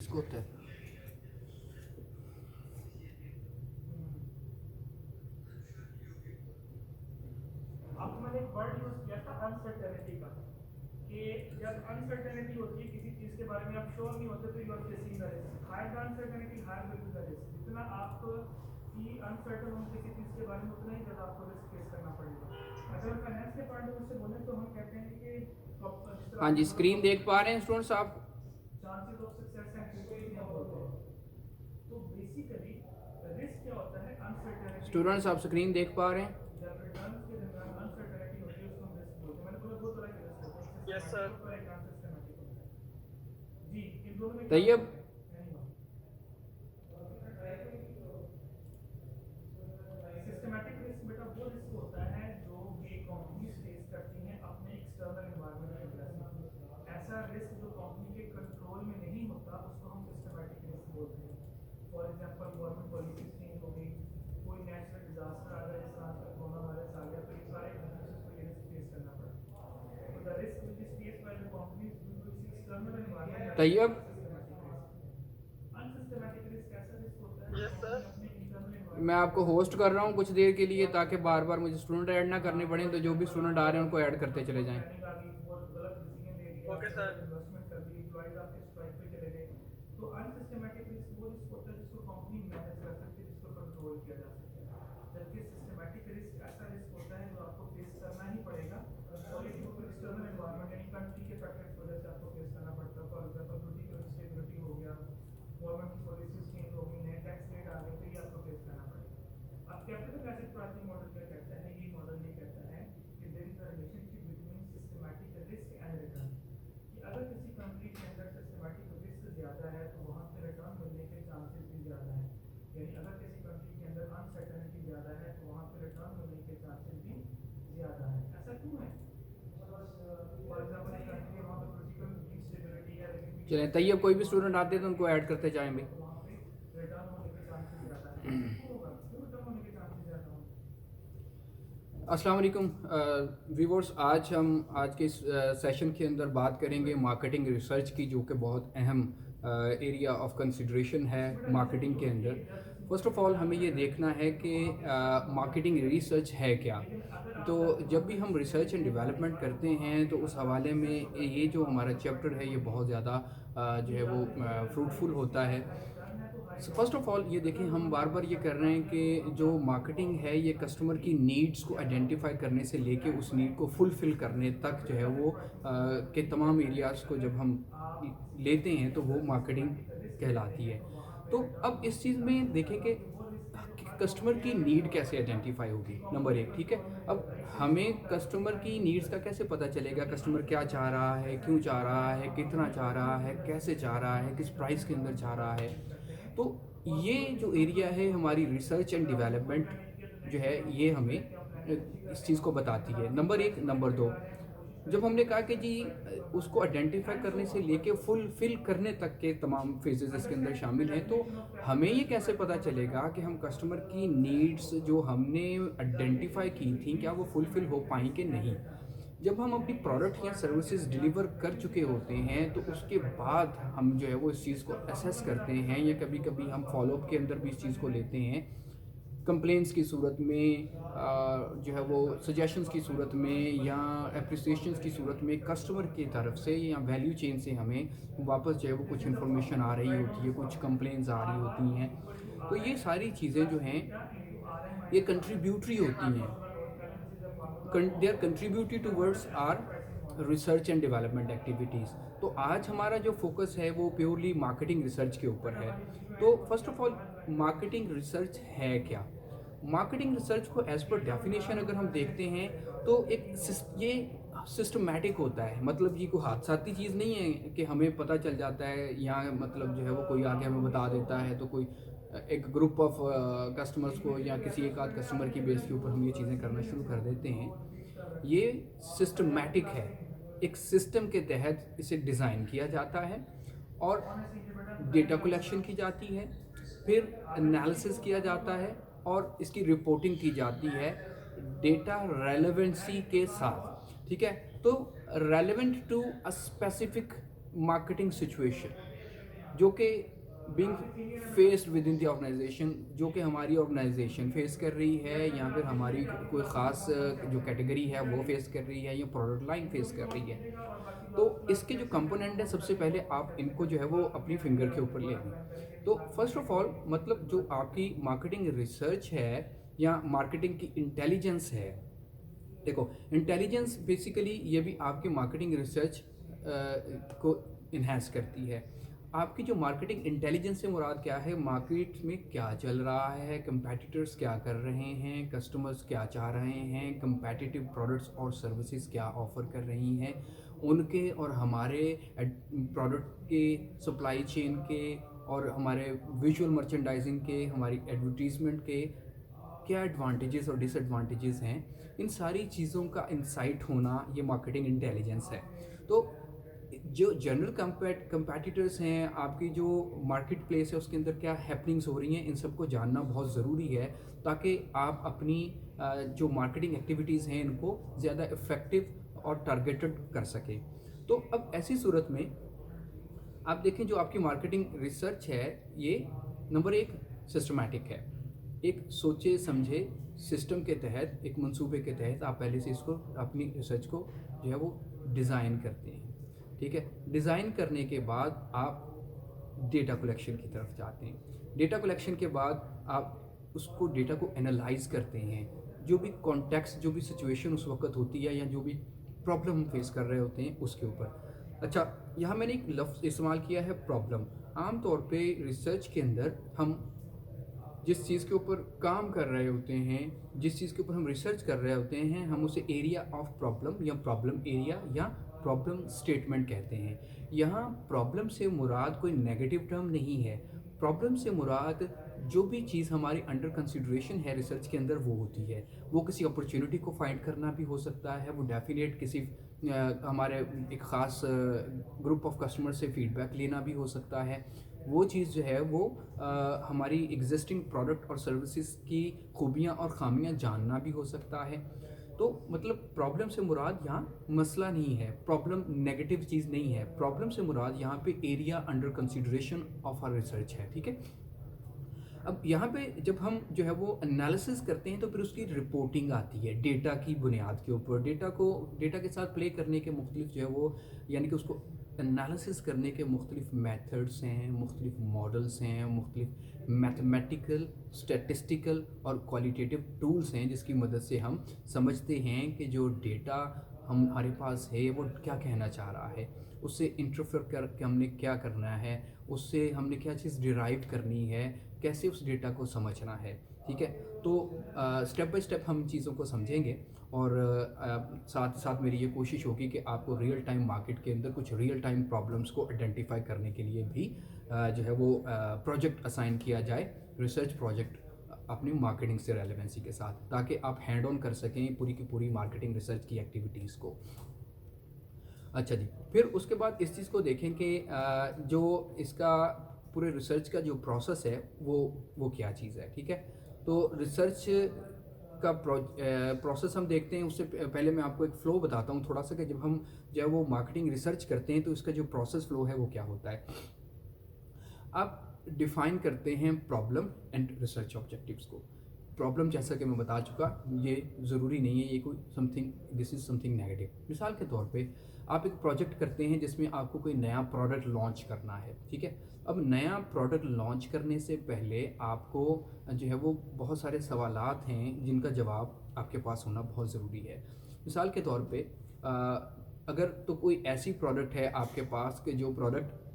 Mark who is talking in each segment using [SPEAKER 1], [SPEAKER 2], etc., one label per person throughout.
[SPEAKER 1] इसको होता है।
[SPEAKER 2] आपको मैंने एक वर्ड यूज किया था अनसर्टेनिटी का, कि जब अनसर्टेनिटी होती है किसी चीज के बारे में, आप श्योर नहीं होते, तो you are facing the risk. Higher the uncertainty, higher will be the risk. जितना आप की अनसर्टन हो किसी चीज के बारे में, उतना ही ज्यादा आपको रिस्क फेस करना पड़ेगा। अगर फाइनेंस के पॉइंट ऑफ व्यू से बोले तो हम कहते हैं कि जिस तरह
[SPEAKER 1] हाँ
[SPEAKER 2] आपने
[SPEAKER 1] जी,
[SPEAKER 2] बोला
[SPEAKER 1] स्क्रीन देख पा रहे हैं स्टूडेंट्स आप?
[SPEAKER 2] Chances of success and failure हम बोलते हैं। तो बेसिकली रिस्क क्या होता है? अनसर्टेनिटी
[SPEAKER 1] स्टूडेंट्स
[SPEAKER 2] होती
[SPEAKER 1] आप स्क्रीन देख पा रहे हैं?
[SPEAKER 2] है। जब रिटर्न्स के दरमियान अनसर्टेनिटी होती है, उसको हम रिस्क बोलते हैं। मैंने बोला दो तरह के रिस्क होते हैं, एक
[SPEAKER 3] यस
[SPEAKER 2] सिस्टमैटिक
[SPEAKER 3] सर।
[SPEAKER 2] होता है, एक अनसिस्टमैटिक होता है। जी, इन दोनों में क्या
[SPEAKER 1] तैयब,
[SPEAKER 2] फर्क है? सिस्टमैटिक रिस्क बेटा वो रिस्क होता है जो ये कंपनीज फेस करती हैं अपने एक्सटर्नल एनवायरनमेंट की वजह से। ऐसा रिस्क जो कंपनी के कंट्रोल में नहीं होता, उसको हम सिस्टमैटिक रिस्क बोलते हैं। For example government policies change हो गई, कोई नेचुरल डिजास्टर आ गया, जिस तरह का कोरोना वायरस आ गया, तो ये सारे बिजनेसेस को ये रिस्क फेस करना पड़ा। तो the risk which is faced by the companies due to its external environment that is
[SPEAKER 1] तैयब,
[SPEAKER 2] called systematic risk. Unsystematic risk ऐसा रिस्क होता है जो
[SPEAKER 3] यस
[SPEAKER 2] कंपनी
[SPEAKER 3] सर।
[SPEAKER 2] अपने इंटरनल
[SPEAKER 1] मैं
[SPEAKER 2] एनवायरनमेंट
[SPEAKER 1] आपको होस्ट कर रहा हूँ कुछ देर के लिए, ताकि बार बार मुझे स्टूडेंट ऐड ना करने पड़े, तो जो भी स्टूडेंट आ रहे हैं उनको ऐड करते चले जाएं।
[SPEAKER 2] प्लानिंग आ गई, बहुत गलत डिसीजन ले लिया,
[SPEAKER 3] ओके सर।
[SPEAKER 2] गलत इन्वेस्टमेंट कर दी, एम्प्लॉइज आपके स्ट्राइक पे चले गए। तो अनसिस्टमैटिक रिस्क वो रिस्क होता है जिसको कंपनी मैनेज कर सकती है, जिसको कंट्रोल किया जा सकता है। जबकि सिस्टमैटिक रिस्क ऐसा रिस्क होता है जो आपको फेस करना ही पड़ेगा, और ये ड्यू टू एक्सटर्नल एनवायरनमेंट यानी कंट्री के फैक्टर्स की वजह से आपको फेस करना पड़ता है। फॉर एग्जांपल पॉलिटिकल इंस्टेबिलिटी हो गया, गवर्नमेंट की पॉलिसीज चेंज हो गई, नए टैक्स रेट आ गए, तो ये आपको फेस करना पड़ेगा। अब कैपिटल एसेट प्राइसिंग मॉडल क्या कहता है? ये मॉडल ये कहता है कि there is a relationship between systematic risk and return, कि अगर किसी कंट्री के अंदर सिस्टमैटिक रिस्क ज़्यादा है तो वहाँ पे रिटर्न मिलने के चांसेस भी ज़्यादा हैं। यानी अगर किसी कंट्री के अंदर अनसर्टेनिटी ज़्यादा है तो वहाँ पे रिटर्न मिलने के चांसेस भी ज़्यादा हैं। ऐसा क्यों है? फॉर एग्जाम्पल एक कंट्री है, वहाँ पे पॉलिटिकल इंस्टेबिलिटी है, लेकिन पीछे
[SPEAKER 1] चलें तैयब, कोई भी स्टूडेंट आते हैं तो उनको ऐड करते जाएं भी।
[SPEAKER 2] तो वहाँ पे रिटर्न होने के चांसेस ज़्यादा हैं। ऐसा क्यों होगा? क्यों रिटर्न होने के चांसेस ज़्यादा होंगे?
[SPEAKER 1] अस्सलाम वालेकुम व्यूअर्स, आज हम आज के इस सेशन के अंदर बात करेंगे मार्केटिंग रिसर्च की, जो कि बहुत अहम एरिया ऑफ कंसिडरेशन है मार्केटिंग के अंदर। फर्स्ट ऑफ ऑल हमें ये देखना है कि मार्केटिंग रिसर्च है क्या। तो जब भी हम रिसर्च एंड डेवलपमेंट करते हैं तो उस हवाले में ये जो हमारा चैप्टर है ये बहुत ज़्यादा जो है वो फ्रूटफुल होता है। फर्स्ट ऑफ ऑल ये देखें, हम बार बार ये कर रहे हैं कि जो मार्केटिंग है ये कस्टमर की नीड्स को आइडेंटिफाई करने से लेके उस नीड को फुलफ़िल करने तक जो है वो के तमाम एरियाज़ को जब हम लेते हैं तो वो मार्केटिंग कहलाती है। तो अब इस चीज़ में देखें कि कस्टमर की नीड कैसे आइडेंटिफाई होगी, नंबर एक। ठीक है, अब हमें कस्टमर की नीड्स का कैसे पता चलेगा? कस्टमर क्या चाह रहा है, क्यों चाह रहा है, कितना चाह रहा है, कैसे चाह रहा है, किस प्राइस के अंदर चाह रहा है। तो ये जो एरिया है हमारी रिसर्च एंड डेवलपमेंट जो है ये हमें इस चीज़ को बताती है, नंबर एक। नंबर दो, जब हमने कहा कि जी उसको आइडेंटिफाई करने से लेके फुलफिल करने तक के तमाम फेजेस इसके अंदर शामिल हैं, तो हमें ये कैसे पता चलेगा कि हम कस्टमर की नीड्स जो हमने आइडेंटिफाई की थी क्या वो फुलफिल हो पाई कि नहीं। जब हम अपनी प्रोडक्ट या सर्विसेज डिलीवर कर चुके होते हैं तो उसके बाद हम जो है वो इस चीज़ को असेस करते हैं, या कभी कभी हम फॉलोअप के अंदर भी इस चीज़ को लेते हैं कंप्लेंट्स की सूरत में, जो है वो सजेशंस की सूरत में, या एप्रिसिएशंस की सूरत में कस्टमर की तरफ से या वैल्यू चेन से हमें वापस जो है वो कुछ इन्फॉर्मेशन आ रही होती है, कुछ कंप्लेंट्स आ रही होती हैं। तो ये सारी चीज़ें जो हैं ये कंट्रीब्यूटरी होती हैं, they are contributory towards our research and development activities. तो आज हमारा जो फोकस है वो प्योरली मार्केटिंग रिसर्च के ऊपर है। तो first of all marketing research है क्या? मार्केटिंग रिसर्च को एज पर डेफिनेशन अगर हम देखते हैं तो ये सिस्टमैटिक होता है। मतलब ये कोई हादसाती चीज़ नहीं है कि हमें पता चल जाता है, या मतलब जो है वो कोई आगे हमें बता देता है, तो कोई एक ग्रुप ऑफ कस्टमर्स को या किसी एक आध कस्टमर की बेस के ऊपर हम ये चीज़ें करना शुरू कर देते हैं। ये सिस्टमैटिक है, एक सिस्टम के तहत इसे डिज़ाइन किया जाता है और डेटा कलेक्शन की जाती है, फिर एनालिसिस किया जाता है और इसकी रिपोर्टिंग की जाती है डेटा रेलेवेंसी के साथ। ठीक है, तो relevant to a specific marketing situation, जो कि being faced within the organisation, जो कि हमारी ऑर्गेनाइजेशन फेस कर रही है, या फिर हमारी कोई ख़ास जो कैटेगरी है वो फेस कर रही है, या प्रोडक्ट लाइन फेस कर रही है। तो इसके जो कंपोनेंट हैं, सबसे पहले आप इनको जो है वो अपनी फिंगर के ऊपर ले लें। तो फर्स्ट ऑफ ऑल मतलब जो आपकी मार्केटिंग रिसर्च है या मार्केटिंग की इंटेलिजेंस है, देखो इंटेलिजेंस बेसिकली ये भी आपकी मार्केटिंग रिसर्च को इन्हेंस करती है। आपकी जो मार्केटिंग इंटेलिजेंस से मुराद क्या है, मार्केट में क्या चल रहा है, कंपेटिटर्स क्या कर रहे हैं, कस्टमर्स क्या चाह रहे हैं, कंपेटिटिव प्रोडक्ट्स और सर्विसेज क्या ऑफ़र कर रही हैं, उनके और हमारे प्रोडक्ट के सप्लाई चेन के और हमारे विजुअल मर्चेंडाइजिंग के, हमारी एडवर्टीज़मेंट के क्या एडवांटेजेस और डिसएडवांटेजेस हैं, इन सारी चीज़ों का इंसाइट होना ये मार्केटिंग इंटेलिजेंस है। तो जो जनरल कंपेटिटर्स हैं, आपकी जो मार्केट प्लेस है उसके अंदर क्या हैपनिंग्स हो रही हैं, इन सबको जानना बहुत ज़रूरी है, ताकि आप अपनी जो मार्केटिंग एक्टिविटीज़ हैं इनको ज़्यादा इफ़ेक्टिव और टारगेटेड कर सकें। तो अब ऐसी सूरत में आप देखें जो आपकी मार्केटिंग रिसर्च है, ये नंबर एक सिस्टमैटिक है। एक सोचे समझे सिस्टम के तहत, एक मंसूबे के तहत आप पहले से इसको अपनी रिसर्च को जो है वो डिज़ाइन करते हैं। ठीक है, डिज़ाइन करने के बाद आप डेटा कलेक्शन की तरफ जाते हैं। डेटा कलेक्शन के बाद आप उसको डेटा को एनालाइज करते हैं, जो भी कॉन्टेक्स्ट, जो भी सिचुएशन उस वक्त होती है, या जो भी प्रॉब्लम हम फेस कर रहे होते हैं उसके ऊपर। अच्छा, यहाँ मैंने एक लफ्ज़ इस्तेमाल किया है प्रॉब्लम। आम तौर पे रिसर्च के अंदर हम जिस चीज़ के ऊपर काम कर रहे होते हैं, जिस चीज़ के ऊपर हम रिसर्च कर रहे होते हैं, हम उसे एरिया ऑफ प्रॉब्लम या प्रॉब्लम एरिया या प्रॉब्लम स्टेटमेंट कहते हैं। यहाँ प्रॉब्लम से मुराद कोई नेगेटिव टर्म नहीं है। प्रॉब्लम से मुराद जो भी चीज़ हमारी अंडर कंसिडरेशन है रिसर्च के अंदर वो होती है। वो किसी अपॉर्चुनिटी को फाइंड करना भी हो सकता है, वो डेफिनेट किसी हमारे एक ख़ास ग्रुप ऑफ कस्टमर से फीडबैक लेना भी हो सकता है। वो चीज़ जो है वो हमारी एग्जिस्टिंग प्रोडक्ट और सर्विसेज की खूबियाँ और ख़ामियाँ जानना भी हो सकता है। तो मतलब प्रॉब्लम से मुराद यहाँ मसला नहीं है, प्रॉब्लम नेगेटिव चीज़ नहीं है। प्रॉब्लम से मुराद यहाँ पे area under consideration of our research है। ठीक है, अब यहाँ पे जब हम जो है वो एनालिसिस करते हैं तो फिर उसकी रिपोर्टिंग आती है डेटा की बुनियाद के ऊपर। डेटा के साथ प्ले करने के मुख्तलिफ जो है वो, यानी कि उसको एनालिसिस करने के मुख्तलिफ मेथड्स हैं, मुख्तलिफ मॉडल्स हैं, मुख्तलिफ मैथमेटिकल, स्टैटिस्टिकल और क्वालिटेटिव टूल्स हैं, जिसकी मदद से हम समझते हैं कि जो डेटा हमारे पास है वो क्या कहना चाह रहा है, उससे इंटरफेयर करके हमने क्या करना है, उससे हमने क्या चीज़ डिराइव करनी है, कैसे उस डेटा को समझना है। ठीक है, तो स्टेप बाय स्टेप हम चीज़ों को समझेंगे, और साथ साथ मेरी ये कोशिश होगी कि आपको रियल टाइम मार्केट के अंदर कुछ रियल टाइम प्रॉब्लम्स को आइडेंटिफाई करने के लिए भी जो है वो प्रोजेक्ट असाइन किया जाए, रिसर्च प्रोजेक्ट अपनी मार्केटिंग से रेलेवेंसी के साथ, ताकि आप हैंड ऑन कर सकें पूरी की पूरी मार्केटिंग रिसर्च की एक्टिविटीज़ को। अच्छा जी, फिर उसके बाद इस चीज़ को देखें कि जो इसका पूरे रिसर्च का जो प्रोसेस है वो क्या चीज़ है। ठीक है, तो रिसर्च का प्रोसेस हम देखते हैं। उससे पहले मैं आपको एक फ़्लो बताता हूँ थोड़ा सा, कि जब हम जो है वो मार्केटिंग रिसर्च करते हैं तो इसका जो प्रोसेस फ़्लो है वो क्या होता है। आप डिफ़ाइन करते हैं प्रॉब्लम एंड रिसर्च ऑब्जेक्टिव्स को। प्रॉब्लम जैसा कि मैं बता चुका, ये ज़रूरी नहीं है ये कोई दिस इज़ समथिंग नेगेटिव। मिसाल के तौर पे आप एक प्रोजेक्ट करते हैं जिसमें आपको कोई नया प्रोडक्ट लॉन्च करना है। ठीक है, अब नया प्रोडक्ट लॉन्च करने से पहले आपको जो है वो बहुत सारे सवालात हैं जिनका जवाब आपके पास होना बहुत ज़रूरी है। मिसाल के तौर पे अगर तो कोई ऐसी प्रोडक्ट है आपके पास कि जो प्रोडक्ट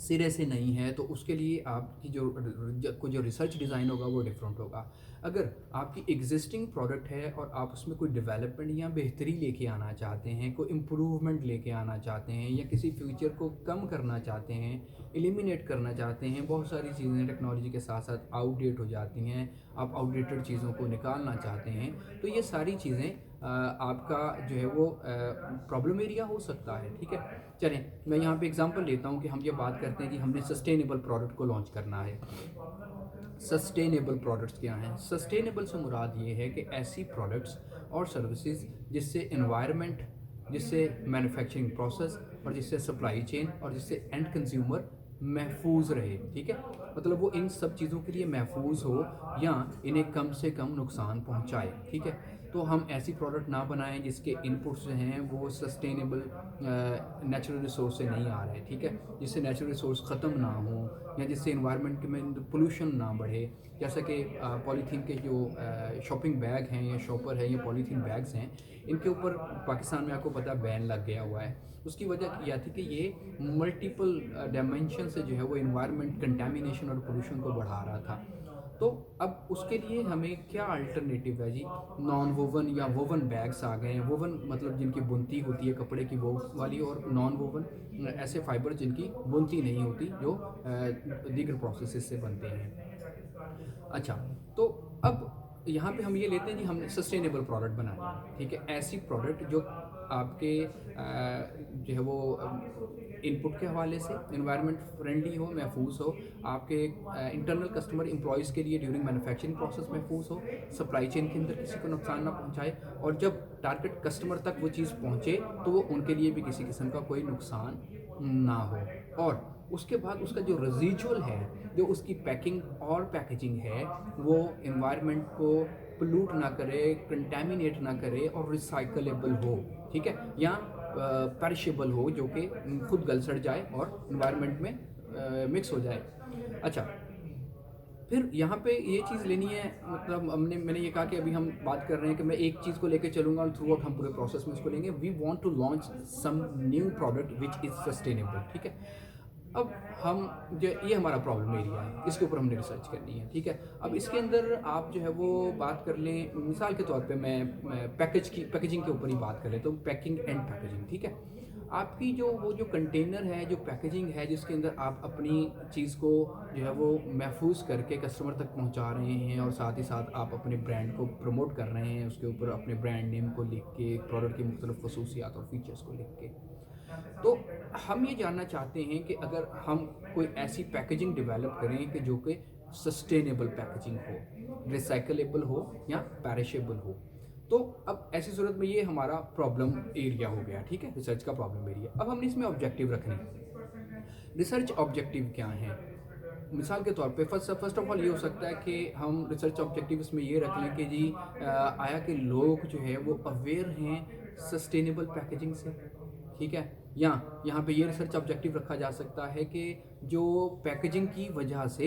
[SPEAKER 1] सिरे से नहीं है, तो उसके लिए आपकी जो रिसर्च डिज़ाइन होगा वो डिफरेंट होगा। अगर आपकी एग्जिस्टिंग प्रोडक्ट है और आप उसमें कोई डेवलपमेंट या बेहतरी लेके आना चाहते हैं, कोई इम्प्रूवमेंट लेके आना चाहते हैं, या किसी फीचर को कम करना चाहते हैं, एलिमिनेट करना चाहते हैं, बहुत सारी चीज़ें टेक्नोलॉजी के साथ साथ आउटडेट हो जाती हैं, आप आउटडेटेड चीज़ों को निकालना चाहते हैं, तो ये सारी चीज़ें आपका जो है वो प्रॉब्लम एरिया हो सकता है। ठीक है, चलें मैं यहाँ पे एग्जांपल लेता हूँ कि हम ये बात करते हैं कि हमने सस्टेनेबल प्रोडक्ट को लॉन्च करना है। सस्टेनेबल प्रोडक्ट्स क्या हैं? सस्टेनेबल से मुराद ये है कि ऐसी प्रोडक्ट्स और सर्विसेज जिससे एनवायरनमेंट, जिससे मैन्युफैक्चरिंग प्रोसेस और जिससे सप्लाई चेन और जिससे एंड कंज्यूमर महफूज रहे, ठीक है। मतलब वो इन सब चीज़ों के लिए महफूज हो या इन्हें कम से कम नुकसान पहुंचाए, ठीक है। तो हम ऐसी प्रोडक्ट ना बनाएं जिसके इनपुट्स जो हैं वो सस्टेनेबल नेचुरल रिसोर्स से नहीं आ रहे, ठीक है। जिससे नेचुरल रिसोर्स ख़त्म ना हो या जिससे इन्वायरमेंट में पोल्यूशन ना बढ़े। जैसा कि पॉलीथीन के जो शॉपिंग बैग हैं या शॉपर है या पॉलीथीन बैग्स हैं, इनके ऊपर पाकिस्तान में आपको पता है बैन लग गया हुआ है। उसकी वजह यह थी कि ये मल्टीपल डायमेंशन से जो है वो इन्वायरमेंट कंटेमिनेशन और पोल्यूशन को बढ़ा रहा था। तो अब उसके लिए हमें क्या अल्टरनेटिव है जी? नॉन वोवन या वोवन बैग्स आ गए हैं। वोवन मतलब जिनकी बुनती होती है कपड़े की वो वाली, और नॉन वोवन ऐसे फाइबर जिनकी बुनती नहीं होती, जो दीगर प्रोसेसेस से बनते हैं। अच्छा, तो अब यहाँ पे हम ये लेते हैं जी, हमने सस्टेनेबल प्रोडक्ट बनानी है, ठीक है। ऐसी प्रोडक्ट जो आपके जो है वो इनपुट के हवाले से इन्वायरमेंट फ्रेंडली हो, महफूज हो, आपके इंटरनल कस्टमर एम्प्लॉयज़ के लिए ड्यूरिंग मैन्युफैक्चरिंग प्रोसेस महफूज हो, सप्लाई चेन के अंदर किसी को नुकसान ना पहुँचाए, और जब टारगेट कस्टमर तक वो चीज़ पहुँचे तो वो उनके लिए भी किसी किस्म का कोई नुकसान ना हो। और उसके बाद उसका जो रेजिजुअल है, जो उसकी पैकिंग और पैकेजिंग है, वो इन्वायरमेंट को पोल्यूट ना करे, कंटेमिनेट ना करे और रिसाइकलेबल हो, ठीक है। या पेरिशेबल हो, जो कि खुद गल सड़ जाए और इन्वायरमेंट में मिक्स हो जाए। अच्छा, फिर यहाँ पे ये चीज़ लेनी है, मतलब मैंने ये कहा कि अभी हम बात कर रहे हैं कि मैं एक चीज़ को लेके चलूँगा और थ्रू आउट हम पूरे प्रोसेस में इसको लेंगे। We want to launch some new product which is sustainable, ठीक है। अब हम जो ये हमारा प्रॉब्लम एरिया है, इसके ऊपर हमने रिसर्च करनी है, ठीक है। अब इसके अंदर आप जो है वो बात कर लें, मिसाल के तौर पे मैं पैकेजिंग के ऊपर ही बात कर लें, तो पैकिंग एंड पैकेजिंग, ठीक है। आपकी जो कंटेनर है, जो पैकेजिंग है, जिसके अंदर आप अपनी चीज़ को जो है वो महफूज करके कस्टमर तक पहुंचा रहे हैं और साथ ही साथ आप अपने ब्रांड को प्रमोट कर रहे हैं, उसके ऊपर अपने ब्रांड नेम को लिख के, प्रोडक्ट की मुख्तलिफ खसूसियात और फीचर्स को लिख के, तो हम ये जानना चाहते हैं कि अगर हम कोई ऐसी पैकेजिंग डेवलप करें कि जो कि सस्टेनेबल पैकेजिंग हो, रिसाइकलेबल हो या पेरिशेबल हो, तो अब ऐसी सूरत में ये हमारा प्रॉब्लम एरिया हो गया, ठीक है, रिसर्च का प्रॉब्लम एरिया। अब हमने इसमें ऑब्जेक्टिव रखने हैं। रिसर्च ऑब्जेक्टिव क्या हैं? मिसाल के तौर पे फर्स्ट ऑफ ऑल ये हो सकता है कि हम रिसर्च ऑब्जेक्टिव इसमें ये रख लें कि जी आया कि लोग जो है वो अवेयर हैं सस्टेनेबल पैकेजिंग से, ठीक है। या यहाँ पे ये रिसर्च ऑब्जेक्टिव रखा जा सकता है कि जो पैकेजिंग की वजह से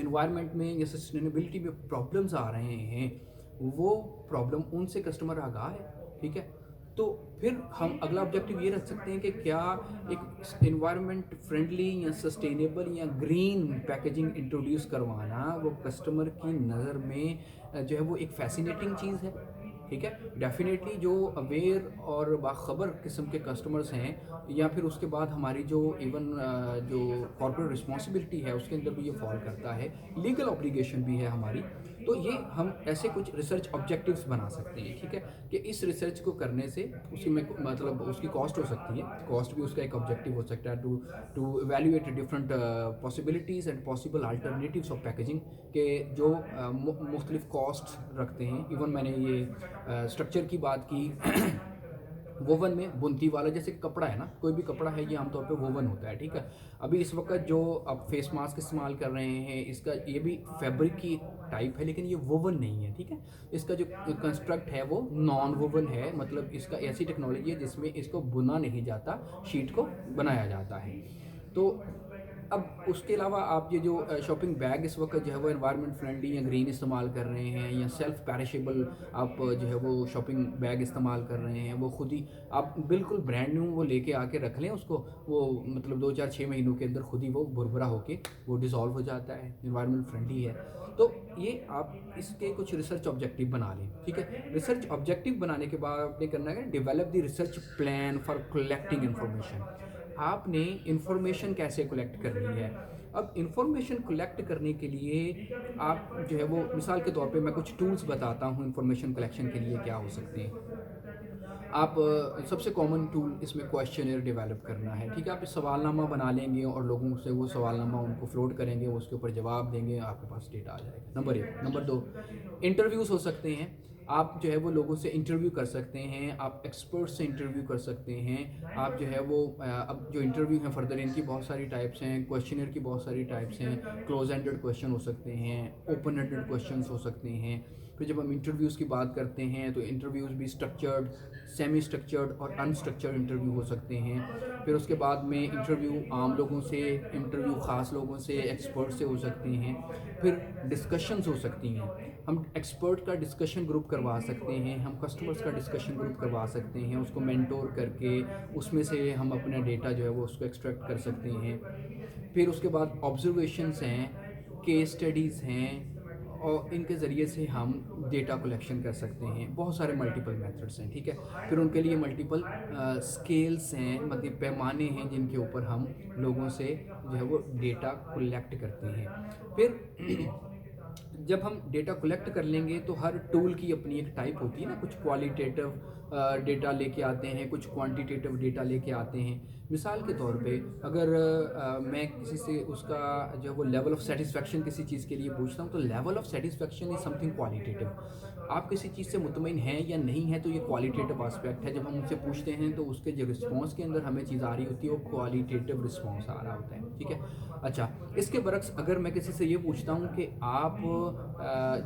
[SPEAKER 1] इन्वायरमेंट में या सस्टेनेबिलिटी में प्रॉब्लम्स आ रहे हैं, वो प्रॉब्लम उनसे कस्टमर आगाह है, ठीक है। तो फिर हम अगला ऑब्जेक्टिव ये रख सकते हैं कि क्या एक इन्वायरमेंट फ्रेंडली या सस्टेनेबल या ग्रीन पैकेजिंग इंट्रोड्यूस करवाना वो कस्टमर की नज़र में जो है वो एक फैसिनेटिंग चीज़ है, ठीक है। डेफिनेटली जो अवेयर और बाखबर किस्म के कस्टमर्स हैं, या फिर उसके बाद हमारी जो इवन जो कॉर्पोरेट रिस्पॉन्सिबिलिटी है उसके अंदर भी ये फॉल करता है, लीगल ऑब्लिगेशन भी है हमारी। तो ये हम ऐसे कुछ रिसर्च ऑब्जेक्टिव्स बना सकते हैं, ठीक है, कि इस रिसर्च को करने से उसी में मतलब उसकी कॉस्ट हो सकती है, कॉस्ट भी उसका एक ऑब्जेक्टिव हो सकता है, to evaluate different possibilities and possible alternatives of packaging के जो मुख्तलिफ कॉस्ट रखते हैं। इवन मैंने ये स्ट्रक्चर की बात की वोवन में बुनती वाला, जैसे कपड़ा है ना, कोई भी कपड़ा है ये आमतौर पे वोवन होता है, ठीक है। अभी इस वक्त जो आप फेस मास्क इस्तेमाल कर रहे हैं, इसका ये भी फैब्रिक की टाइप है, लेकिन ये वोवन नहीं है, ठीक है। इसका जो कंस्ट्रक्ट है वो नॉन वोवन है, मतलब इसका ऐसी टेक्नोलॉजी है जिसमें इसको बुना नहीं जाता, शीट को बनाया जाता है। तो अब उसके अलावा आप ये जो शॉपिंग बैग इस वक्त जो है वो एनवायरनमेंट फ्रेंडली या ग्रीन इस्तेमाल कर रहे हैं, या सेल्फ पेरिशेबल आप जो है वो शॉपिंग बैग इस्तेमाल कर रहे हैं, वो खुद ही आप बिल्कुल ब्रांड न्यू वो लेके आके रख लें उसको, वो मतलब 2 4 6 महीनों के अंदर खुद ही वो भुरभुरा होके वो डिज़ोल्व हो जाता है, एनवायरनमेंट फ्रेंडली है। तो ये आप इसके कुछ रिसर्च ऑब्जेक्टिव बना लें, ठीक है। रिसर्च ऑब्जेक्टिव बनाने के बाद आपने करना है develop the research plan for collecting information. आपने इंफॉर्मेशन कैसे कलेक्ट करनी है? अब इंफॉर्मेशन कलेक्ट करने के लिए आप जो है वो मिसाल के तौर पे मैं कुछ टूल्स बताता हूँ इंफॉर्मेशन कलेक्शन के लिए क्या हो सकते हैं। आप सबसे कॉमन टूल इसमें क्वेश्चनर डेवलप करना है, ठीक है। आप सवालनामा बना लेंगे और लोगों से वो सवालनामा उनको फ्लोट करेंगे, उसके ऊपर जवाब देंगे, आपके पास डेटा आ जाएगा। नंबर 1। नंबर 2, इंटरव्यूज़ हो सकते हैं। आप जो है वो लोगों से इंटरव्यू कर सकते हैं, आप एक्सपर्ट से इंटरव्यू कर सकते हैं, आप जो है वो अब जो इंटरव्यू हैं फर्दर इनकी बहुत सारी टाइप्स हैं, क्वेश्चनर की बहुत सारी टाइप्स हैं, क्लोज एंडेड क्वेश्चन हो सकते हैं, ओपन एंडेड क्वेश्चंस हो सकते हैं। फिर जब हम इंटरव्यूज़ की बात करते हैं तो इंटरव्यूज़ भी स्ट्रक्चर्ड, सेमी स्ट्रक्चर्ड और अनस्ट्रक्चर्ड इंटरव्यू हो सकते हैं। फिर उसके बाद में इंटरव्यू आम लोगों से, इंटरव्यू ख़ास लोगों से, एक्सपर्ट से हो सकते हैं। फिर डिस्कशंस हो सकती हैं, हम एक्सपर्ट का डिस्कशन ग्रुप करवा सकते हैं, हम कस्टमर्स का डिस्कशन ग्रुप करवा सकते हैं, उसको मेंटोर करके उसमें से हम अपना डेटा जो है वो उसको एक्सट्रैक्ट कर सकते हैं। फिर उसके बाद ऑब्जर्वेशंस हैं, केस स्टडीज़ हैं, और इनके ज़रिए से हम डेटा कलेक्शन कर सकते हैं। बहुत सारे मल्टीपल मेथड्स हैं, ठीक है। फिर उनके लिए मल्टीपल स्केल्स हैं, मतलब पैमाने हैं जिनके ऊपर हम लोगों से जो है वो डेटा कलेक्ट करते हैं। फिर जब हम डेटा कलेक्ट कर लेंगे तो हर टूल की अपनी एक टाइप होती है ना, कुछ क्वालिटेटिव डेटा लेके आते हैं, कुछ क्वांटिटेटिव डेटा लेके आते हैं। मिसाल के तौर पे अगर मैं किसी से उसका जो है वो लेवल ऑफ सेटिस्फेक्शन किसी चीज़ के लिए पूछता हूँ, तो level of satisfaction is something qualitative. आप किसी चीज़ से मुतमिन हैं या नहीं है तो ये क्वालिटेटिव आस्पेक्ट है। जब हम उनसे पूछते हैं तो उसके जो रिस्पॉन्स के अंदर हमें चीज़ आ रही होती है वो क्वालिटेटिव रिस्पॉन्स आ रहा होता है, ठीक है। अच्छा, इसके बरक्स अगर मैं किसी से ये पूछता हूँ कि आप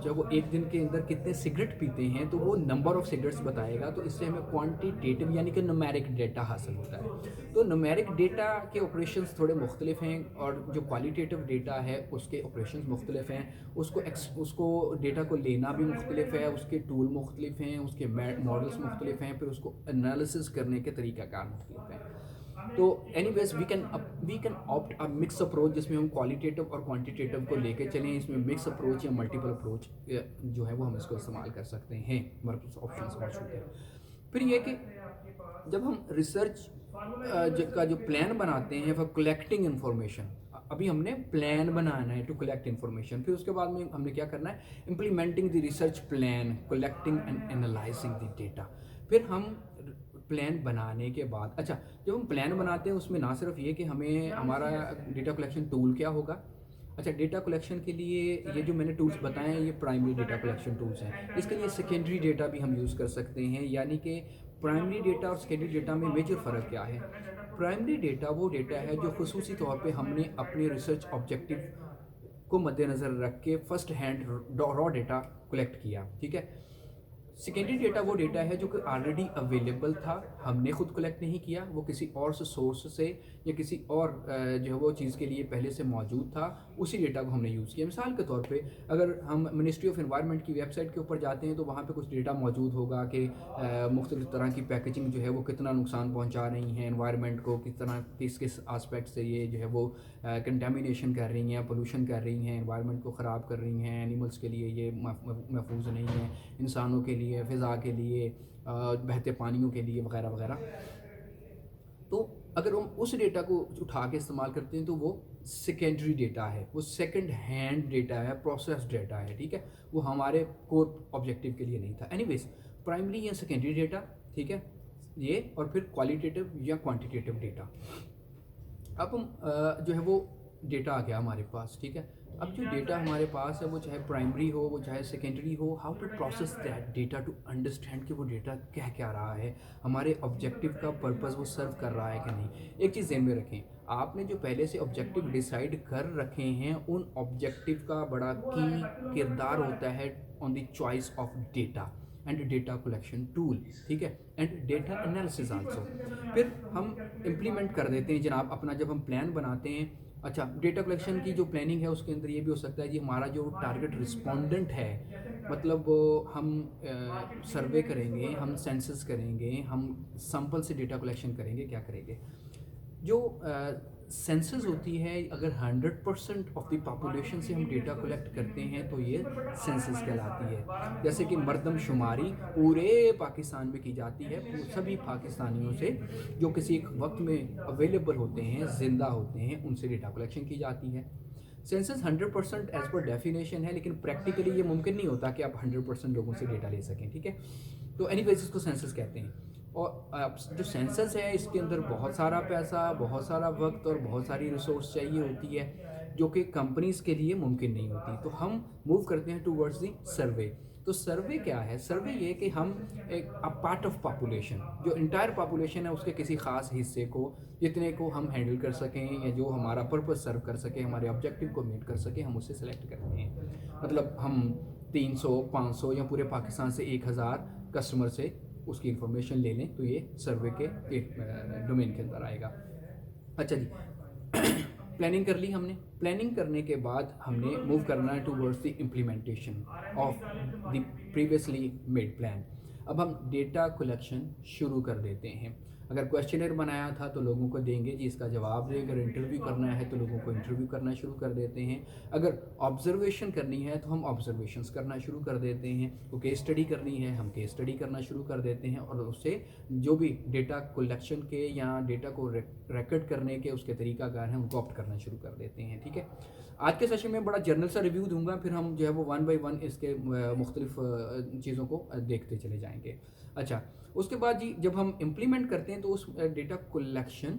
[SPEAKER 1] जब वो एक दिन के अंदर कितने सिगरेट पीते हैं, तो वो नंबर ऑफ सिगरेट्स बताएगा, तो इससे हमें क्वांटिटेटिव यानी कि न्यूमेरिक डेटा हासिल होता है। तो न्यूमेरिक डेटा के ऑपरेशंस थोड़े मुख्तलिफ हैं और जो क्वालिटेटिव डेटा है उसके ऑपरेशंस मुख्तलिफ हैं। उसको डेटा को लेना भी मुख्तलिफ है, उसके टूल मुख्तलिफ हैं, उसके मॉडल्स मुख्तलिफ हैं, फिर उसको एनालिसिस करने के तरीक़ाकार मुख्तलिफ हैं। तो anyways we can opt a mix approach, जिसमें हम क्वालिटेटिव और क्वांटिटेटिव को लेके चलें। इसमें मिक्स अप्रोच या मल्टीपल अप्रोच जो है वो हम इसको इस्तेमाल कर सकते हैं, हमारे पास ऑप्शंस मौजूद हैं। फिर ये कि जब हम रिसर्च का जो प्लान बनाते हैं फॉर कलेक्टिंग इन्फॉर्मेशन, अभी हमने प्लान बनाना है टू कलेक्ट इन्फॉर्मेशन, फिर उसके बाद में हमने क्या करना है, implementing the research plan, collecting and analysing the data. फिर हम प्लान बनाने के बाद, अच्छा, जब हम प्लान बनाते हैं उसमें ना सिर्फ ये कि हमें हमारा डेटा कलेक्शन टूल क्या होगा। अच्छा, डेटा कलेक्शन के लिए ये जो मैंने टूल्स बताए हैं ये प्राइमरी डेटा कलेक्शन टूल्स हैं। इसके लिए सेकेंडरी डेटा भी हम यूज़ कर सकते हैं, यानी कि प्राइमरी डेटा और सेकेंडरी डेटा में मेजर फ़र्क क्या है। प्राइमरी डेटा वो डेटा है जो खुसूसी तौर पे हमने अपने रिसर्च ऑब्जेक्टिव को मद्देनज़र रख के first hand raw data collect किया, ठीक है। सेकेंडरी डेटा वो डेटा है जो कि ऑलरेडी अवेलेबल था, हमने खुद कलेक्ट नहीं किया, वो किसी और से सोर्स से या किसी और जो है वो चीज़ के लिए पहले से मौजूद था, उसी डेटा को हमने यूज़ किया। मिसाल के तौर पे अगर हम मिनिस्ट्री ऑफ एनवायरनमेंट की वेबसाइट के ऊपर जाते हैं तो वहाँ पे कुछ डेटा मौजूद होगा कि मुख्तलिफ़ तरह की पैकेजिंग जो है वो कितना नुकसान पहुँचा रही हैं एनवायरनमेंट को, किस तरह किस आस्पेक्ट से ये जो है वो कंटेमिनेशन कर रही हैं, पोल्यूशन कर रही हैं, एनवायरनमेंट को ख़राब कर रही हैं, एनिमल्स के लिए ये महफूज नहीं है, इंसानों के लिए, फ़िज़ा के लिए, बहते पानियों के लिए, वगैरह वगैरह। तो अगर हम उस डेटा को उठा के इस्तेमाल करते हैं तो वो सेकेंडरी डेटा है, वो सेकंड हैंड डेटा है, प्रोसेस डेटा है, ठीक है। वो हमारे कोर ऑब्जेक्टिव के लिए नहीं था। एनीवेज, प्राइमरी या सेकेंडरी डेटा, ठीक है, ये, और फिर क्वालिटेटिव या क्वांटिटेटिव डेटा। अब हम जो है वो डेटा आ गया हमारे पास, ठीक है। अब जो डेटा हमारे पास है वो चाहे प्राइमरी हो, वो चाहे सेकेंडरी हो, how to process that data to understand कि वो डेटा कह क्या रहा है, हमारे ऑब्जेक्टिव का पर्पस वो सर्व कर रहा है कि नहीं। एक चीज़ ध्यान में रखें, आपने जो पहले से ऑब्जेक्टिव डिसाइड कर रखे हैं उन ऑब्जेक्टिव का बड़ा की किरदार होता है on the choice of data and data collection tool, ठीक है, एंड डेटा एनालिसिस आल्सो। फिर हम इम्प्लीमेंट कर देते हैं जनाब अपना, जब हम प्लान बनाते हैं। अच्छा, डेटा कलेक्शन की जो प्लानिंग है उसके अंदर ये भी हो सकता है कि हमारा जो टारगेट रिस्पोंडेंट है, मतलब हम सर्वे करेंगे, हम सेंसस करेंगे, हम सैंपल से डेटा कलेक्शन करेंगे, क्या करेंगे। जो सेंसस होती है, अगर 100% ऑफ द पॉपुलेशन से हम डेटा कलेक्ट करते हैं तो ये सेंसस कहलाती है। जैसे कि मरदमशुमारी पूरे पाकिस्तान में की जाती है, सभी पाकिस्तानियों से जो किसी एक वक्त में अवेलेबल होते हैं, ज़िंदा होते हैं, उनसे डेटा कलेक्शन की जाती है। सेंसस 100% एज पर डेफिनेशन है, लेकिन प्रैक्टिकली ये मुमकिन नहीं होता कि आप 100% लोगों से डेटा ले सकें, ठीक है। तो एनीवेज इसको सेंसस कहते हैं। और जो सेंसस है इसके अंदर बहुत सारा पैसा, बहुत सारा वक्त और बहुत सारी रिसोर्स चाहिए होती है, जो कि कंपनीज़ के लिए मुमकिन नहीं होती। तो हम मूव करते हैं टूवर्ड्स दी सर्वे। तो सर्वे क्या है? सर्वे ये कि हम एक पार्ट ऑफ पॉपुलेशन, जो इंटायर पॉपुलेशन है उसके किसी ख़ास हिस्से को, जितने को हम हैंडल कर सकें या जो हमारा पर्पस सर्व कर सके, हमारे ऑब्जेक्टिव को मीट कर सके, हम उसे सेलेक्ट करते हैं। मतलब हम 300, 500 या पूरे पाकिस्तान से 1000 कस्टमर से उसकी इंफॉर्मेशन ले लें, तो ये सर्वे के एक डोमेन के अंदर आएगा। अच्छा जी, प्लानिंग कर ली हमने। प्लानिंग करने के बाद हमने मूव करना है towards the implementation of the previously made plan. अब हम डेटा कलेक्शन शुरू कर देते हैं। अगर क्वेश्चनर बनाया था तो लोगों को देंगे जी, इसका जवाब दें। अगर इंटरव्यू करना है तो लोगों को इंटरव्यू करना शुरू कर देते हैं। अगर ऑब्जर्वेशन करनी है तो हम ऑब्जर्वेशंस करना शुरू कर देते हैं। तो केस स्टडी करनी है, हम केस स्टडी करना शुरू कर देते हैं और उससे जो भी डेटा कलेक्शन के या डेटा को रिकॉर्ड करने के उसके तरीकाकार हैं उनको ऑप्ट करना शुरू कर देते हैं। ठीक है, आज के सेशन में बड़ा जनरल सा रिव्यू दूंगा, फिर हम जो है वो 1 बाय 1 इसके मुख्तलिफ चीज़ों को देखते चले जाएंगे। अच्छा, उसके बाद जी जब हम इम्प्लीमेंट करते हैं तो उस डेटा कलेक्शन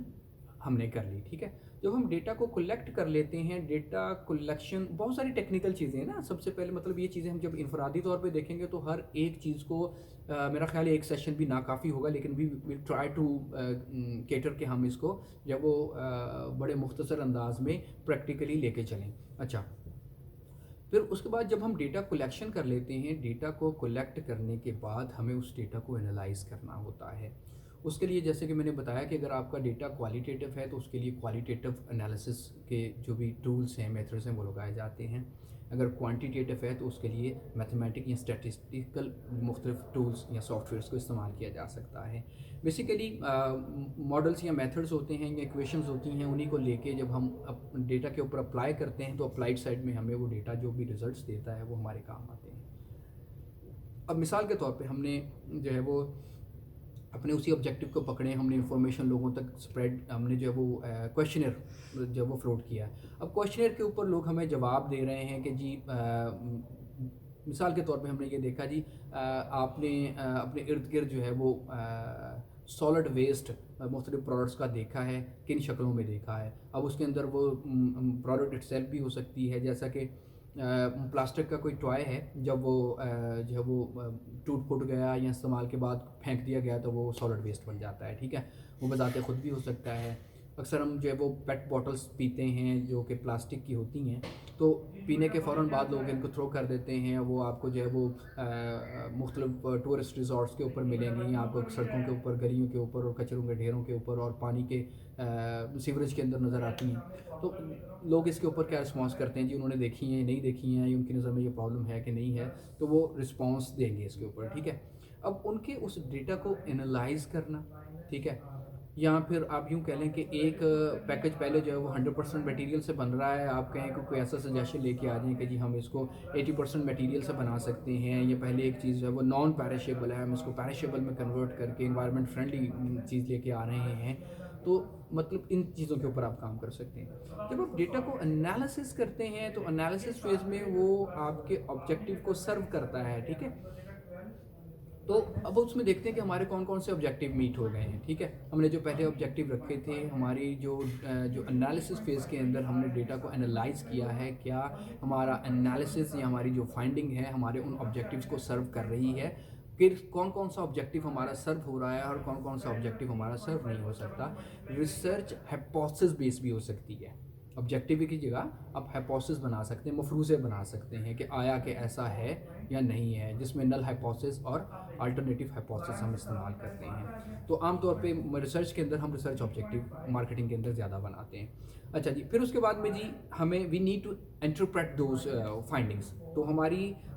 [SPEAKER 1] हमने कर ली। ठीक है, जब हम डेटा को कलेक्ट कर लेते हैं, डेटा कलेक्शन बहुत सारी टेक्निकल चीज़ें हैं ना। सबसे पहले मतलब ये चीज़ें हम जब इनफरादी तौर पे देखेंगे तो हर एक चीज़ को मेरा ख्याल है एक सेशन भी नाकाफ़ी होगा, लेकिन वी ट्राई टू केटर के हम इसको जब वो बड़े मुख्तसर अंदाज में प्रैक्टिकली लेके चलें। अच्छा, फिर उसके बाद जब हम डेटा कलेक्शन कर लेते हैं, डेटा को कलेक्ट करने के बाद हमें उस डेटा को एनालाइज करना होता है। उसके लिए जैसे कि मैंने बताया कि अगर आपका डेटा क्वालिटेटिव है तो उसके लिए क्वालिटेटिव एनालिसिस के जो भी टूल्स हैं, मेथड्स हैं वो लगाए जाते हैं। अगर क्वांटिटेटिव है तो उसके लिए मैथमेटिक या स्टैटिस्टिकल मुख्तलिफ टूल्स या सॉफ्टवेयर्स को इस्तेमाल किया जा सकता है। बेसिकली मॉडल्स या मेथड्स होते हैं या इक्वेशंस होती हैं, उन्हीं को लेके जब हम डेटा के ऊपर अप्लाई करते हैं तो अप्लाइड साइड में हमें वो डेटा जो भी रिजल्ट्स देता है वो हमारे काम आते हैं। अब मिसाल के तौर पे हमने जो है वो अपने उसी ऑब्जेक्टिव को पकड़े, हमने इंफॉर्मेशन लोगों तक स्प्रेड, हमने जो है वो क्वेश्चनर जब वो फ्लोट किया। अब क्वेश्चनर के ऊपर लोग हमें जवाब दे रहे हैं कि जी मिसाल के तौर पे हमने ये देखा जी आपने अपने इर्द गिर्द जो है वो सॉलिड वेस्ट मुख्तलिफ प्रोडक्ट्स का देखा है, किन शक्लों में देखा है। अब उसके अंदर वो प्रोडक्ट इटसेल्फ भी हो सकती है, जैसा कि प्लास्टिक का कोई टॉय है, जब वो जो है वो टूट फूट गया या इस्तेमाल के बाद फेंक दिया गया तो वो सॉलिड वेस्ट बन जाता है। ठीक है, वो बजाते ख़ुद भी हो सकता है। अक्सर हम जो है वो पेट बॉटल्स पीते हैं जो कि प्लास्टिक की होती हैं, तो पीने के फ़ौरन बाद लोग इनको थ्रो कर देते हैं। वो आपको जो है वो मुख्तलिफ टूरिस्ट रिजॉर्ट्स के ऊपर मिलेंगी, आपको सड़कों के ऊपर, गलियों के ऊपर और कचरों के ढेरों के ऊपर और पानी के सीवरेज के अंदर नज़र आती हैं। तो लोग इसके ऊपर क्या रिस्पॉन्स करते हैं जी, उन्होंने देखी हैं, नहीं देखी हैं, उनकी नज़र में ये प्रॉब्लम है कि नहीं है, तो वो रिस्पॉन्स देंगे इसके ऊपर। ठीक है, अब उनके उस डेटा को एनालाइज करना, ठीक है, या फिर आप यूँ कह लें कि एक पैकेज पहले जो है वो 100% मटेरियल से बन रहा है, आप कहें कि कोई ऐसा सजेशन लेके आ जाएं कि जी हम इसको 80% मटेरियल से बना सकते हैं, ये पहले एक चीज़ जो है वो नॉन पैरिशेबल है, हम इसको पैरिशेबल में कन्वर्ट करके इन्वायरमेंट फ्रेंडली चीज़ लेके आ रहे हैं, तो मतलब इन चीज़ों के ऊपर आप काम कर सकते हैं। जब आप डेटा को एनालिसिस करते हैं तो एनालिसिस फेज़ में वो आपके ऑब्जेक्टिव को सर्व करता है। ठीक है, तो अब उसमें देखते हैं कि हमारे कौन कौन से ऑब्जेक्टिव मीट हो गए हैं। ठीक है, हमने जो पहले ऑब्जेक्टिव रखे थे, हमारी जो एनालिसिस फेज़ के अंदर हमने डेटा को एनालाइज किया है, क्या हमारा एनालिसिस या हमारी जो फाइंडिंग है हमारे उन ऑब्जेक्टिव्स को सर्व कर रही है, फिर कौन कौन सा ऑब्जेक्टिव हमारा सर्व हो रहा है और कौन कौन सा ऑब्जेक्टिव हमारा सर्व नहीं हो सकता। रिसर्च हाइपोथेसिस बेस्ड भी हो सकती है। ऑब्जेक्टिव की जगह आप हाइपोथेसिस बना सकते हैं, मफरूज़े बना सकते हैं कि आया कि ऐसा है या नहीं है, जिसमें नल हाइपोथेसिस और अल्टरनेटिव हाइपोथेसिस हम इस्तेमाल करते हैं। तो आमतौर पे रिसर्च के अंदर हम रिसर्च ऑब्जेक्टिव मार्केटिंग के अंदर ज़्यादा बनाते हैं। अच्छा जी, फिर उसके बाद में जी हमें we need to interpret those findings. तो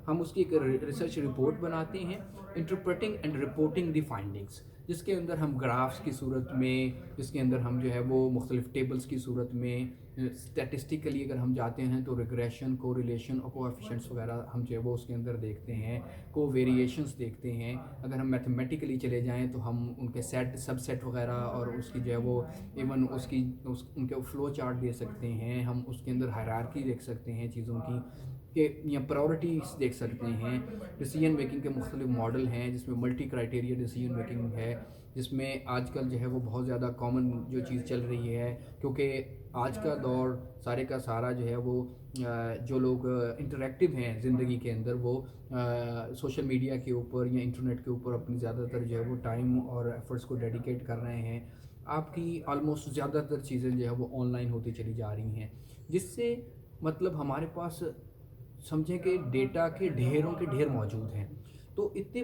[SPEAKER 1] हम उसकी एक रिसर्च रिपोर्ट बनाते हैं, interpreting and reporting the findings, जिसके अंदर हम ग्राफ्स की सूरत में, जिसके अंदर हम जो है वो मुख्तलिफ टेबल्स की सूरत में, स्टैटिस्टिकली अगर हम जाते हैं तो रिग्रेशन, कोरिलेशन और कोएफिशिएंट्स वगैरह हम जो है वो उसके अंदर देखते हैं, कोवेरिएशंस देखते हैं। अगर हम मैथमेटिकली चले जाएं तो हम उनके सेट, सबसेट वगैरह और उसकी जो है वो इवन उनके फ्लो चार्ट दे सकते हैं, हम उसके अंदर हायरार्की देख सकते हैं चीज़ों की कि या प्रायोरिटीज़ देख सकते हैं। डिसीजन मेकिंग के मुख्तलिफ मॉडल हैं जिसमें मल्टी क्राइटेरिया डिसीजन मेकिंग है, जिसमें आजकल जो है वो बहुत ज़्यादा कॉमन जो चीज़ चल रही है, क्योंकि आज का दौर सारे का सारा जो है वो जो लोग इंटरेक्टिव हैं ज़िंदगी के अंदर, वो सोशल मीडिया के ऊपर या इंटरनेट के ऊपर अपनी ज़्यादातर जो है वो टाइम और एफर्ट्स को डेडिकेट कर रहे हैं। आपकी ऑलमोस्ट ज़्यादातर चीज़ें जो है वो ऑनलाइन होती चली जा रही हैं, जिससे मतलब हमारे पास समझें कि डेटा के ढेरों के ढेर मौजूद हैं। तो इतने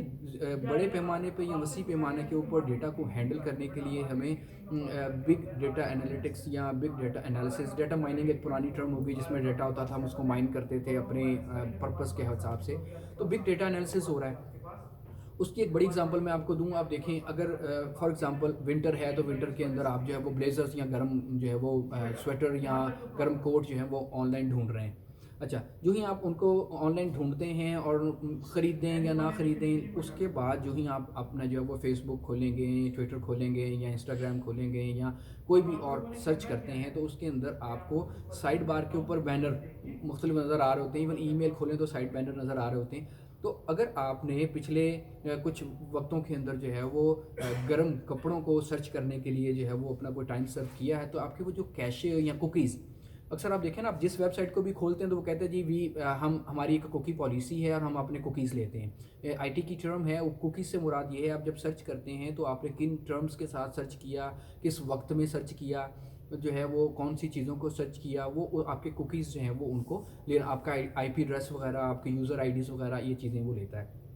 [SPEAKER 1] बड़े पैमाने पे या वसी पैमाने के ऊपर डेटा को हैंडल करने के लिए हमें बिग डेटा एनालिटिक्स या big data analysis, data mining एक पुरानी टर्म होगी जिसमें डेटा होता था, हम उसको माइन करते थे अपने पर्पस के हिसाब से। तो बिग डेटा एनालिसिस हो रहा है। उसकी एक बड़ी एग्जांपल मैं आपको दूंगा। आप देखें, अगर फॉर एग्जांपल विंटर है तो विंटर के अंदर आप जो है वो ब्लेजर्स या गर्म जो है वो स्वेटर या गर्म कोट जो है वो ऑनलाइन ढूंढ रहे हैं। अच्छा, जो ही आप उनको ऑनलाइन ढूंढते हैं और ख़रीदें या ना ख़रीदें, उसके बाद जो ही आप अपना जो है वो फेसबुक खोलेंगे, ट्विटर खोलेंगे या इंस्टाग्राम खोलेंगे या कोई भी और सर्च करते हैं, तो उसके अंदर आपको साइड बार के ऊपर बैनर मुख्तलिफ नज़र आ रहे होते हैं। इवन ईमेल खोलें तो साइड बैनर नज़र आ रहे होते हैं। तो अगर आपने पिछले कुछ वक्तों के अंदर जो है वो गर्म कपड़ों को सर्च करने के लिए जो है वो अपना कोई टाइम सर्व किया है, तो आपके वो जो कैशे या कुकीज़, अक्सर आप देखें ना, आप जिस वेबसाइट को भी खोलते हैं तो वो कहते हैं जी हम हमारी एक कुकी पॉलिसी है और हम अपने कुकीज़ लेते हैं। आईटी की टर्म है वो। कुकीज़ से मुराद ये है, आप जब सर्च करते हैं तो आपने किन टर्म्स के साथ सर्च किया, किस वक्त में सर्च किया, जो है वो कौन सी चीज़ों को सर्च किया, वो आपके कुकीज़ जो हैं वो उनको ले, आपका आईपी एड्रेस वगैरह, आपके यूज़र आईडीज़ वगैरह, ये चीज़ें वो लेता है।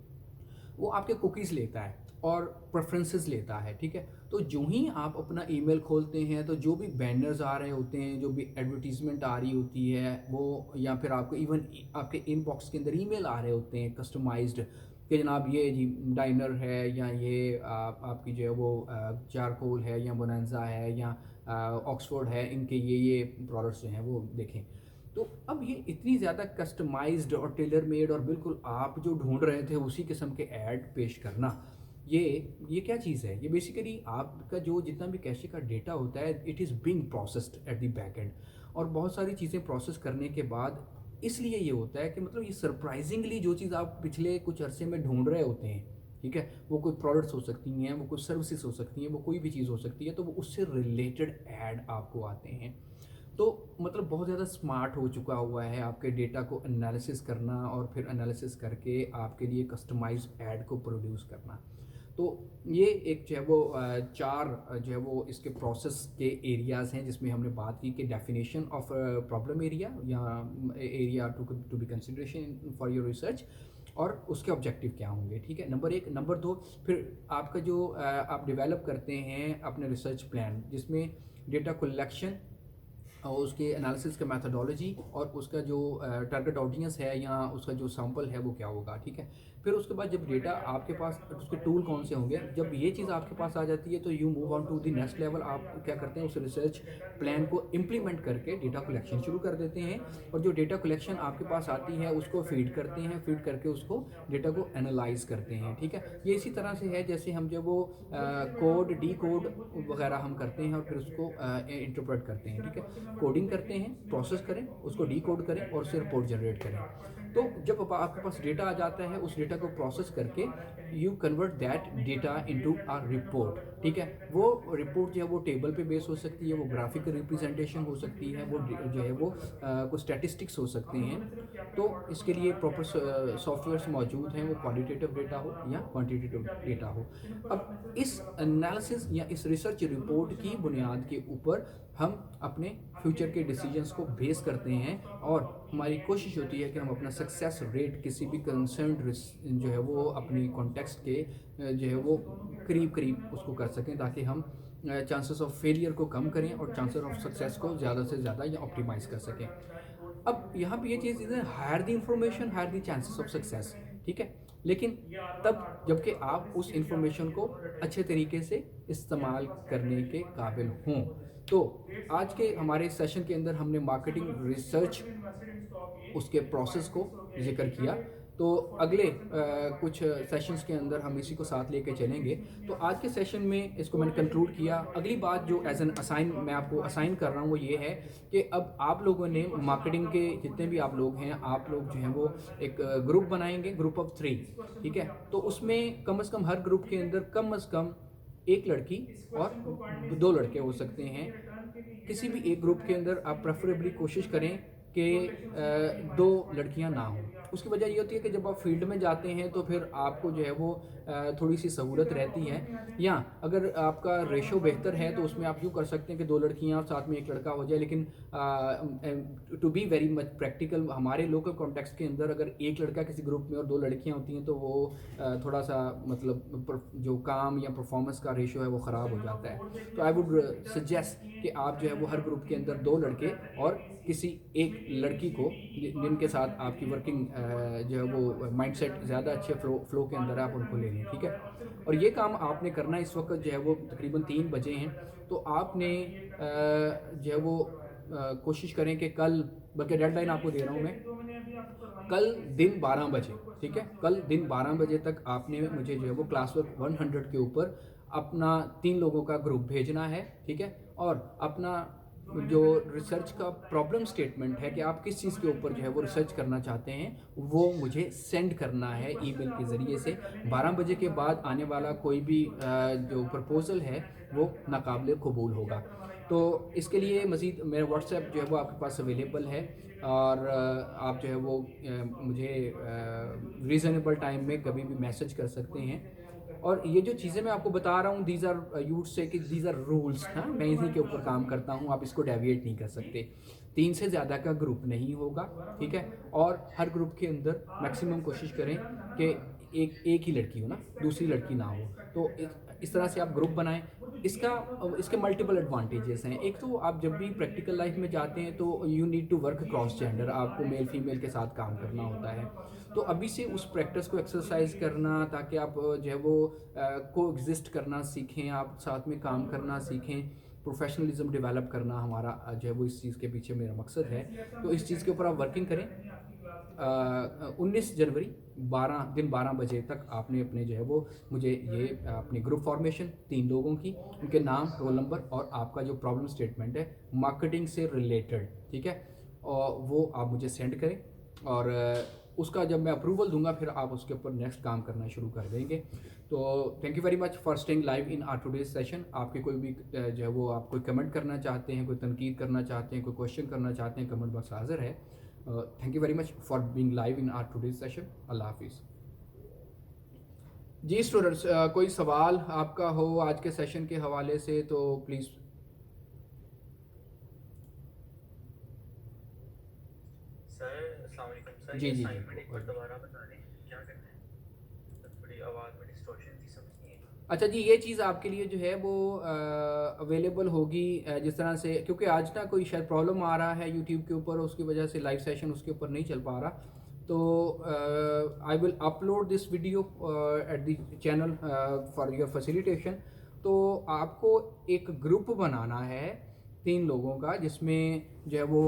[SPEAKER 1] वो आपके कुकीज़ लेता है और प्रेफरेंसेस लेता है, ठीक है। तो जो ही आप अपना ईमेल खोलते हैं तो जो भी बैनर्स आ रहे होते हैं, जो भी एडवर्टीजमेंट आ रही होती है वो, या फिर आपको इवन आपके इनबॉक्स के अंदर ईमेल आ रहे होते हैं कस्टमाइज्ड कि जनाब ये जी डाइनर है, या ये आपकी जो है वो चारकोल है, या बोनांजा है, या ऑक्सफोर्ड है, इनके ये प्रोडक्ट्स जो हैं वो देखें। तो अब ये इतनी ज़्यादा कस्टमाइज्ड और टेलर मेड और बिल्कुल आप जो ढूंढ रहे थे उसी किस्म के ऐड पेश करना, ये क्या चीज़ है? ये बेसिकली आपका जो जितना भी कैशे का डेटा होता है, it is being processed at the back and. और बहुत सारी चीज़ें प्रोसेस करने के बाद इसलिए ये होता है कि मतलब ये सरप्राइजिंगली जो चीज़ आप पिछले कुछ अरसे में ढूंढ रहे होते हैं, ठीक है, वो कोई प्रोडक्ट्स हो सकती हैं, वो कुछ सर्विसेज हो सकती हैं, वो कोई भी चीज़ हो सकती है, तो वो उससे रिलेटेड ऐड आपको आते हैं। तो मतलब बहुत ज़्यादा स्मार्ट हो चुका हुआ है आपके डेटा को एनालिसिस करना और फिर एनालिसिस करके आपके लिए कस्टमाइज्ड ऐड को प्रोड्यूस करना। तो ये एक जो है वो चार जो है वो इसके प्रोसेस के एरियाज़ हैं, जिसमें हमने बात की कि डेफिनेशन ऑफ प्रॉब्लम एरिया या area to be consideration for your research, और उसके ऑब्जेक्टिव क्या होंगे, ठीक है, नंबर एक। नंबर दो, फिर आपका जो आप डेवलप करते हैं अपने रिसर्च प्लान, जिसमें डेटा कलेक्शन और उसके एनालिसिस का मेथडोलॉजी और उसका जो टारगेट ऑडियंस है या उसका जो सैंपल है वो क्या होगा, ठीक है। फिर उसके बाद जब डेटा आपके पास, उसके टूल कौन से होंगे, जब ये चीज़ आपके पास आ जाती है तो you move on to the next level. आप क्या करते हैं, उस रिसर्च प्लान को इम्प्लीमेंट करके डेटा कलेक्शन शुरू कर देते हैं, और जो डेटा कलेक्शन आपके पास आती है उसको फीड करते हैं, फीड करके उसको डेटा को एनालाइज करते हैं, ठीक है। ये इसी तरह से है जैसे हम जब वो कोड डी कोड वगैरह हम करते हैं और फिर उसको इंटरप्रेट करते हैं, ठीक है। कोडिंग करते हैं, प्रोसेस करें, उसको डी कोड करें और उससे रिपोर्ट जनरेट करें। तो जब आपके पास डेटा आ जाता है, उस डेटा को प्रोसेस करके you convert that data into a report, ठीक है। वो रिपोर्ट जो है वो टेबल पे बेस हो सकती है, वो ग्राफिकल रिप्रेजेंटेशन हो सकती है, वो जो है वो कुछ स्टैटिस्टिक्स हो सकते हैं। तो इसके लिए प्रॉपर सॉफ्टवेयर्स मौजूद हैं, वो क्वालिटेटिव डेटा हो या क्वांटिटेटिव डेटा हो। अब इस एनालिसिस या इस रिसर्च रिपोर्ट की बुनियाद के ऊपर हम अपने फ्यूचर के डिसीजंस को बेस करते हैं, और हमारी कोशिश होती है कि हम अपना सक्सेस रेट किसी भी कंसर्न जो है वो अपनी कॉन्टेक्स्ट के जो है वो करीब करीब उसको कर सकें, ताकि हम चांसेस ऑफ फेलियर को कम करें और चांसेस ऑफ सक्सेस को ज़्यादा से ज़्यादा या ऑप्टिमाइज़ कर सकें। अब यहाँ पे ये चीज़ है, higher the information higher the chances of success, ठीक है। लेकिन तब जबकि आप उस इंफॉर्मेशन को अच्छे तरीके से इस्तेमाल करने के काबिल हों। तो आज के हमारे सेशन के अंदर हमने मार्केटिंग रिसर्च, उसके प्रोसेस को जिक्र किया। तो अगले कुछ सेशंस के अंदर हम इसी को साथ लेके चलेंगे। तो आज के सेशन में इसको मैंने कंक्लूड किया। अगली बात जो एज एन असाइन मैं आपको असाइन कर रहा हूँ वो ये है कि अब आप लोगों ने मार्केटिंग के जितने भी आप लोग हैं, आप लोग जो हैं वो एक ग्रुप बनाएंगे, ग्रुप ऑफ 3, ठीक है। तो उसमें कम से कम हर ग्रुप के अंदर कम से कम एक लड़की और दो लड़के हो सकते हैं। किसी भी एक ग्रुप के अंदर आप प्रेफरेबली कोशिश करें कि दो लड़कियां ना हों। उसकी वजह ये होती है कि जब आप फील्ड में जाते हैं तो फिर आपको जो है वो थोड़ी सी सहूलत रहती है, या अगर आपका रेशो बेहतर है तो उसमें आप यूँ कर सकते हैं कि दो लड़कियां और साथ में एक लड़का हो जाए। लेकिन to be very much practical, हमारे लोकल कॉन्टेक्स्ट के अंदर अगर एक लड़का किसी ग्रुप में और दो लड़कियां होती हैं तो वो थोड़ा सा मतलब जो काम या परफॉर्मेंस का रेशो है वो ख़राब हो जाता है। तो आई वुड सजेस्ट कि आप जो है वो हर ग्रुप के अंदर दो लड़के और किसी एक लड़की को जिनके साथ आपकी वर्किंग जो है वो माइंडसेट ज़्यादा अच्छे फ्लो के अंदर है, आप उनको ले लें, ठीक है। और ये काम आपने करना है, इस वक्त जो है वो तकरीबन 3 बजे हैं, तो आपने जो है वो कोशिश करें कि कल, बल्कि डेडलाइन आपको दे रहा हूँ मैं, कल दिन 12 बजे, ठीक है, कल दिन 12 बजे तक आपने मुझे जो है वो क्लास वर्क 100 के ऊपर अपना 3 लोगों का ग्रुप भेजना है, ठीक है। और अपना जो रिसर्च का प्रॉब्लम स्टेटमेंट है कि आप किस चीज़ के ऊपर जो है वो रिसर्च करना चाहते हैं, वो मुझे सेंड करना है ईमेल के ज़रिए से। 12 बजे के बाद आने वाला कोई भी जो प्रपोज़ल है वो नाकाबिल कबूल होगा। तो इसके लिए मज़ीद मेरा व्हाट्सएप जो है वो आपके पास अवेलेबल है, और आप जो है वो मुझे रीज़नेबल टाइम में कभी भी मैसेज कर सकते हैं। और ये जो चीज़ें मैं आपको बता रहा हूँ, दीज आर यूड से कि दीज आर रूल्स, हाँ, मैं इन्हीं के ऊपर काम करता हूँ, आप इसको डेविएट नहीं कर सकते। 3 से ज़्यादा का ग्रुप नहीं होगा, ठीक है। और हर ग्रुप के अंदर मैक्सिमम कोशिश करें कि एक ही लड़की हो ना, दूसरी लड़की ना हो। तो इस तरह से आप ग्रुप बनाएं। इसके मल्टीपल एडवांटेजेस हैं। एक तो आप जब भी प्रैक्टिकल लाइफ में जाते हैं तो you need to work cross gender, आपको मेल फीमेल के साथ काम करना होता है। तो अभी से उस प्रैक्टिस को एक्सरसाइज करना, ताकि आप जो है वो को एग्जिस्ट करना सीखें, आप साथ में काम करना सीखें, प्रोफेशनलिज्म डेवलप करना हमारा जो है वो इस चीज़ के पीछे मेरा मकसद है। तो इस चीज़ के ऊपर आप वर्किंग करें। 19 जनवरी 12 बजे तक आपने अपने जो है वो मुझे ये अपनी ग्रुप फॉर्मेशन 3 लोगों की, उनके नाम, रोल नंबर और आपका जो प्रॉब्लम स्टेटमेंट है मार्केटिंग से रिलेटेड, ठीक है, और वो आप मुझे सेंड करें। और उसका जब मैं अप्रूवल दूंगा फिर आप उसके ऊपर नेक्स्ट काम करना शुरू कर देंगे। तो thank you very much for staying live in our today's session. आपके कोई भी जो है वो आप कोई कमेंट करना चाहते हैं, कोई तनकीद करना चाहते हैं, कोई क्वेश्चन करना चाहते हैं, कमेंट बॉक्स हाजिर है। Thank you very much for being live in our today's session. Allah हाफिज़। जी स्टूडेंट्स, कोई सवाल आपका हो आज के सेशन के हवाले से तो प्लीज़।
[SPEAKER 3] सर अस्सलाम वालेकुम सर,
[SPEAKER 1] जी
[SPEAKER 3] ये
[SPEAKER 1] जी
[SPEAKER 3] असाइनमेंट एक बार
[SPEAKER 1] जी।
[SPEAKER 3] दोबारा बता दें क्या करना है? थोड़ी आवाज़ में डिस्टॉर्शन थी, समझ नहीं आई।
[SPEAKER 1] अच्छा जी, ये चीज़ आपके लिए जो है वो अवेलेबल होगी जिस तरह से, क्योंकि आज ना कोई शायद प्रॉब्लम आ रहा है यूट्यूब के ऊपर, उसकी वजह से लाइव सेशन उसके ऊपर नहीं चल पा रहा। तो I will upload this video at the channel for your facilitation. तो आपको एक ग्रुप बनाना है 3 लोगों का, जिसमें जो है वो